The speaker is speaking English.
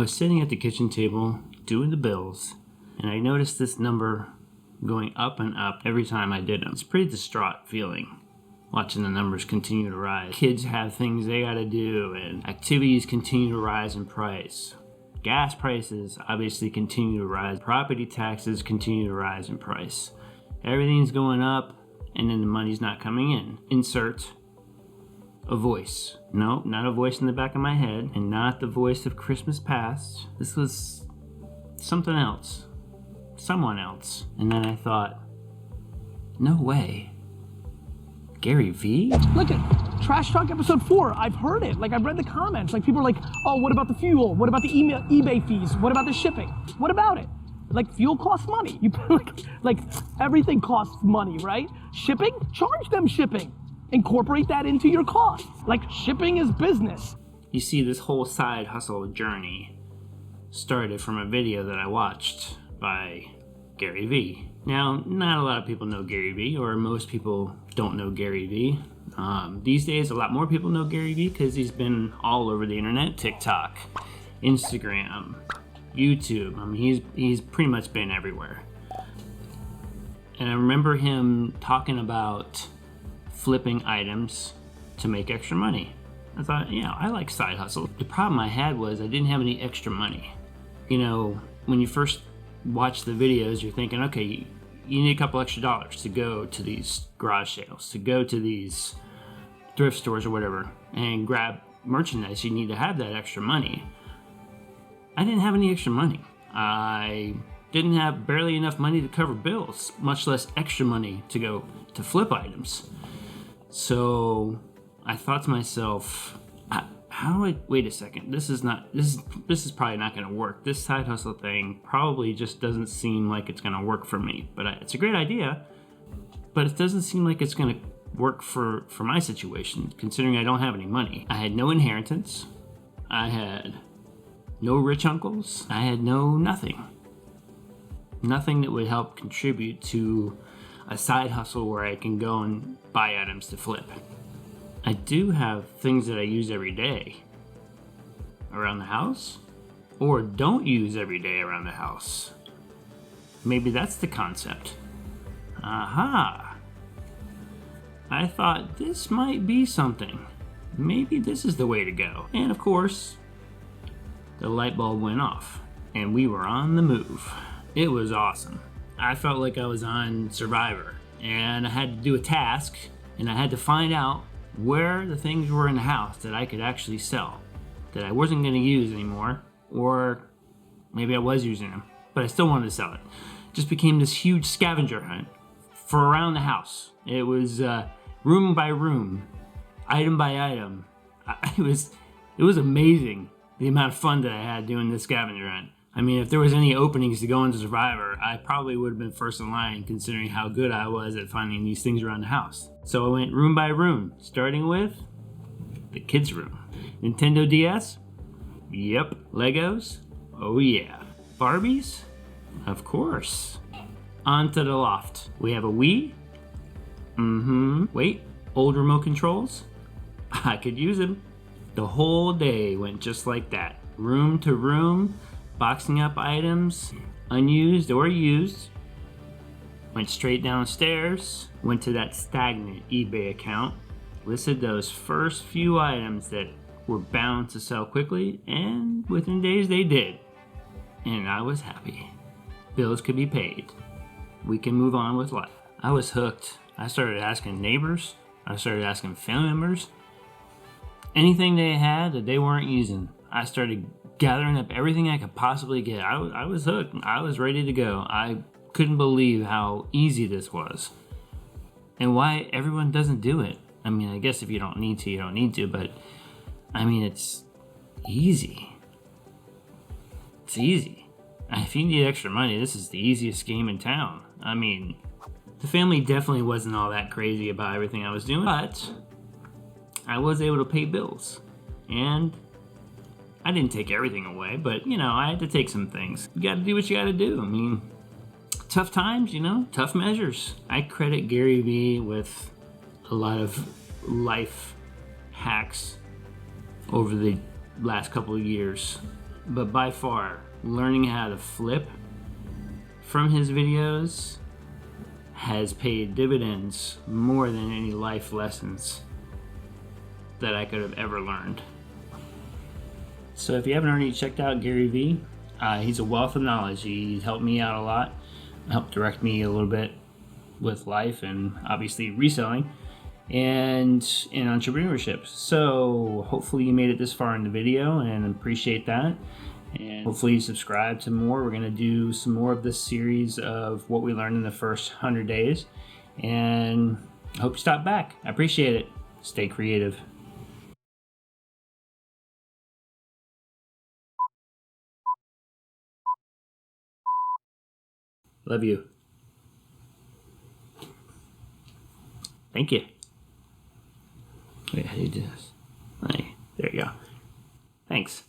I was sitting at the kitchen table doing the bills, and I noticed this number going up and up every time I did them. It's a pretty distraught feeling, watching the numbers continue to rise. Kids have things they gotta do, and activities continue to rise in price. Gas prices obviously continue to rise. Property taxes continue to rise in price. Everything's going up, and then the money's not coming in. Insert a voice. No, not a voice in the back of my head, and not the voice of Christmas past. This was something else. Someone else. And then I thought, no way. Gary V? Look at Trash Talk episode 4. I've heard it. Like, I've read the comments. Like, people are like, oh, what about the fuel? What about the eBay fees? What about the shipping? What about it? Like, fuel costs money. You like everything costs money, right? Shipping? Charge them shipping. Incorporate that into your cost. Like, shipping is business. You see, this whole side hustle journey started from a video that I watched by Gary V. Now, not a lot of people know Gary V, or most people don't know Gary V. These days, a lot more people know Gary V because he's been all over the internet. TikTok, Instagram, YouTube. I mean, he's pretty much been everywhere. And I remember him talking about flipping items to make extra money. I thought, I like side hustle. The problem I had was I didn't have any extra money. You know, when you first watch the videos, you're thinking, okay, you need a couple extra dollars to go to these garage sales, to go to these thrift stores or whatever, and grab merchandise. You need to have that extra money. I didn't have any extra money. I didn't have barely enough money to cover bills, much less extra money to go to flip items. So I thought to myself, how do I, wait a second, this is probably not going to work. This side hustle thing probably just doesn't seem like it's going to work for me. But it's a great idea, but it doesn't seem like it's going to work for my situation, considering I don't have any money. I had no inheritance. I had no rich uncles. I had nothing. Nothing that would help contribute to a side hustle where I can go and buy items to flip. I do have things that I use every day around the house, or don't use every day around the house. Maybe that's the concept. Aha! I thought this might be something. Maybe this is the way to go. And of course, the light bulb went off, and we were on the move. It was awesome. I felt like I was on Survivor, and I had to do a task, and I had to find out where the things were in the house that I could actually sell, that I wasn't going to use anymore, or maybe I was using them, but I still wanted to sell it. It just became this huge scavenger hunt for around the house. It was room by room, item by item. It was amazing the amount of fun that I had doing this scavenger hunt. I mean, if there was any openings to go into Survivor, I probably would have been first in line, considering how good I was at finding these things around the house. So I went room by room, starting with the kids' room. Nintendo DS? Yep. Legos? Oh yeah. Barbies? Of course. On to the loft. We have a Wii? Wait, old remote controls? I could use them. The whole day went just like that. Room to room, boxing up items, unused or used. Went straight downstairs, went to that stagnant eBay account, listed those first few items that were bound to sell quickly, and within days they did. And I was happy. Bills could be paid. We can move on with life. I was hooked. I started asking neighbors. I started asking family members. Anything they had that they weren't using, I started gathering up everything I could possibly get. I was hooked. I was ready to go. I couldn't believe how easy this was, and why everyone doesn't do it. I mean, I guess if you don't need to, you don't need to, but I mean, it's easy. It's easy. If you need extra money, this is the easiest game in town. I mean, the family definitely wasn't all that crazy about everything I was doing, but I was able to pay bills, and I didn't take everything away, but I had to take some things. You gotta do what you gotta do. I mean, tough times, tough measures. I credit Gary V with a lot of life hacks over the last couple of years. But by far, learning how to flip from his videos has paid dividends more than any life lessons that I could have ever learned. So if you haven't already checked out Gary Vee, he's a wealth of knowledge. He's helped me out a lot, helped direct me a little bit with life and obviously reselling and in entrepreneurship. So hopefully you made it this far in the video and appreciate that. And hopefully you subscribe to more. We're going to do some more of this series of what we learned in the first 100 days. And I hope you stop back. I appreciate it. Stay creative. Love you. Thank you. Wait, how do you do this? Hey, there you go. Thanks.